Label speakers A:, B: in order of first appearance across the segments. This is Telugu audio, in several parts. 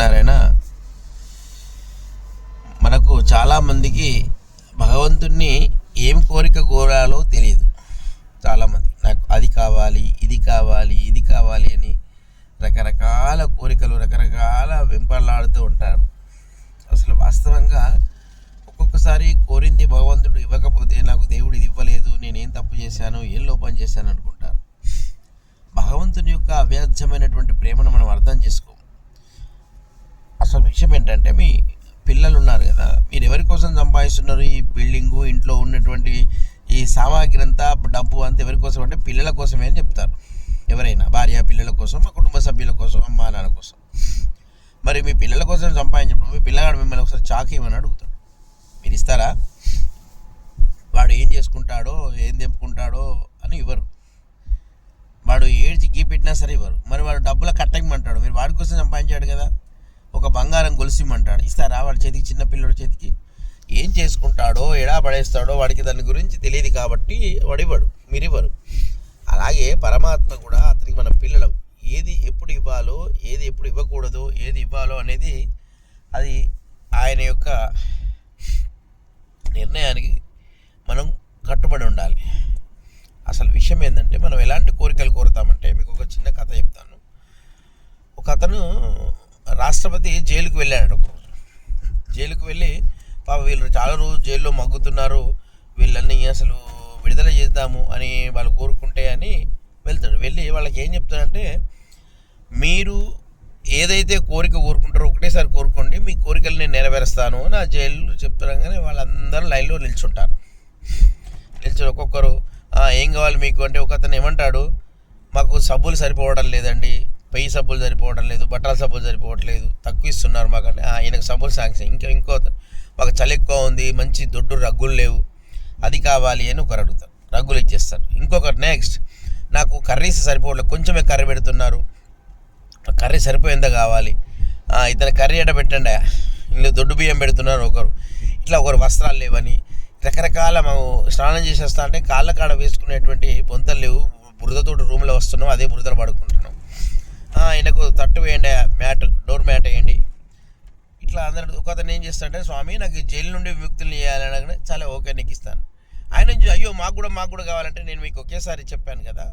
A: శ్రీమన్నారాయణ, మనకు చాలామందికి భగవంతుణ్ణి ఏం కోరిక కోరాలో తెలియదు. చాలామంది నాకు అది కావాలి, ఇది కావాలి, ఇది కావాలి అని రకరకాల కోరికలు రకరకాల వెంపర్లాడుతూ ఉంటారు. అసలు వాస్తవంగా ఒక్కొక్కసారి కోరింది భగవంతుడు ఇవ్వకపోతే నాకు దేవుడు ఇది ఇవ్వలేదు, నేనేం తప్పు చేశాను, ఏం లోపం చేశాను అనుకుంటారు. భగవంతుని యొక్క అవ్యాజ్యమైనటువంటి ప్రేమను మనం అర్థం చేసుకోము. అసలు విషయం ఏంటంటే, మీ పిల్లలు ఉన్నారు కదా, మీరు ఎవరి కోసం సంపాదిస్తున్నారు? ఈ బిల్డింగు, ఇంట్లో ఉన్నటువంటి ఈ సామాగ్రి అంతా, డబ్బు అంతా ఎవరి కోసం అంటే పిల్లల కోసమే అని చెప్తారు. ఎవరైనా భార్య పిల్లల కోసం, మా కుటుంబ సభ్యుల కోసం, అమ్మా నాన్న కోసం. మరి మీ పిల్లల కోసం సంపాదించినప్పుడు మీ పిల్లగాడు మిమ్మల్ని ఒకసారి చాకు ఇవ్వమని అడుగుతాడు. మీరు ఇస్తారా? వాడు ఏం చేసుకుంటాడో, ఏం తెంపుకుంటాడో అని ఇవ్వరు. వాడు ఏడ్చి గీ పెట్టినా సరే ఇవ్వరు. మరి వాడు డబ్బుల కట్టమంటాడు. మీరు వాడి కోసం సంపాదించాడు కదా, ఒక బంగారం గొలుసిమ్మంటాడు. ఇస్తారా? వాడి చేతికి, చిన్న పిల్లడి చేతికి ఏం చేసుకుంటాడో, ఎడా పడేస్తాడో వాడికి దాని గురించి తెలియదు కాబట్టి వాడు ఇవ్వడు, మీరు ఇవ్వరు. అలాగే పరమాత్మ కూడా అతనికి మన పిల్లలు ఏది ఎప్పుడు ఇవ్వాలో, ఏది ఎప్పుడు ఇవ్వకూడదు, ఏది ఇవ్వాలో అనేది అది ఆయన యొక్క నిర్ణయానికి మనం కట్టుబడి ఉండాలి. అసలు విషయం ఏంటంటే, మనం ఎలాంటి కోరికలు కోరుతామంటే, మీకు ఒక చిన్న కథ చెప్తాను. ఒక అతను రాష్ట్రపతి జైలుకు వెళ్ళాడు. ఒకరోజు జైలుకు వెళ్ళి, పాప వీళ్ళు చాలా రోజు జైల్లో మగ్గుతున్నారు, వీళ్ళని అసలు విడుదల చేద్దాము అని వాళ్ళు కోరుకుంటే అని వెళ్తాడు. వెళ్ళి వాళ్ళకి ఏం చెప్తాడంటే, మీరు ఏదైతే కోరిక కోరుకుంటారో ఒకటేసారి కోరుకోండి, మీ కోరికలు నేను నెరవేరుస్తాను అని ఆ జైలు చెప్తారంగానే వాళ్ళందరూ లైన్లో నిల్చుంటారు. నిల్చుని ఒక్కొక్కరు ఏం కావాలి మీకు అంటే, ఒక అతను ఏమంటాడు, మాకు సబ్బులు సరిపోవడం లేదండి, పెయ్యి సబ్బులు సరిపోవడం లేదు, బట్టల సబ్బులు సరిపోవట్లేదు, తక్కువ ఇస్తున్నారు మాకంటే. ఈయనకు సబ్బులు శాంక్షన్. ఇంకో మాకు చలి ఎక్కువ ఉంది, మంచి దొడ్డు రగ్గులు లేవు, అది కావాలి అని ఒకరు అడుగుతారు, రగ్గులు ఇచ్చేస్తారు. ఇంకొకరు నెక్స్ట్, నాకు కర్రీస్ సరిపోవట్లేదు, కొంచెమే కర్రీ పెడుతున్నారు, కర్రీ సరిపోయేంత కావాలి, ఇతను కర్రీ ఎట పెట్టండి, ఇందులో దొడ్డు బియ్యం పెడుతున్నారు ఒకరు. ఇట్లా ఒకరు వస్త్రాలు లేవని రకరకాల, మేము స్నానం చేసేస్తా అంటే కాళ్ళ కాడ వేసుకునేటువంటి బొంతలు లేవు, బురదతోటి రూమ్లో వస్తున్నాం, అదే బురదలు పడుకుంటున్నాం, ఆయనకు తట్టు వేయండి, డోర్ మ్యాట్ వేయండి. ఇట్లా అందరూ. ఒక అతను ఏం చేస్తాడంటే, స్వామి నాకు జైలు నుండి విముక్తులు చేయాలని అనగానే, చాలా ఓకే నీకు ఇస్తాను. ఆయన అయ్యో మాకు కూడా కావాలంటే, నేను మీకు ఒకేసారి చెప్పాను కదా,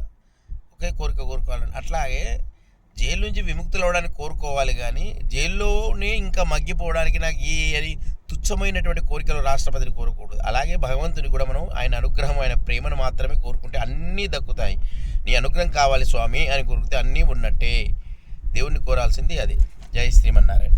A: ఒకే కోరిక కోరుకోవాలని. అట్లాగే జైలు నుంచి విముక్తులు అవ్వడానికి కోరుకోవాలి, కానీ జైల్లోనే ఇంకా మగ్గిపోవడానికి నాకు ఈ తుచ్చమైనటువంటి కోరికలు రాష్ట్రపతిని కోరుకోకూడదు. అలాగే భగవంతుని కూడా మనం ఆయన అనుగ్రహం, ఆయన ప్రేమను మాత్రమే కోరుకుంటే అన్నీ దక్కుతాయి. నీ అనుగ్రహం కావాలి స్వామి అని కోరుకుంటే అన్నీ ఉన్నట్టే. దేవుణ్ణి కోరాల్సింది అది. జై శ్రీమన్నారాయణ.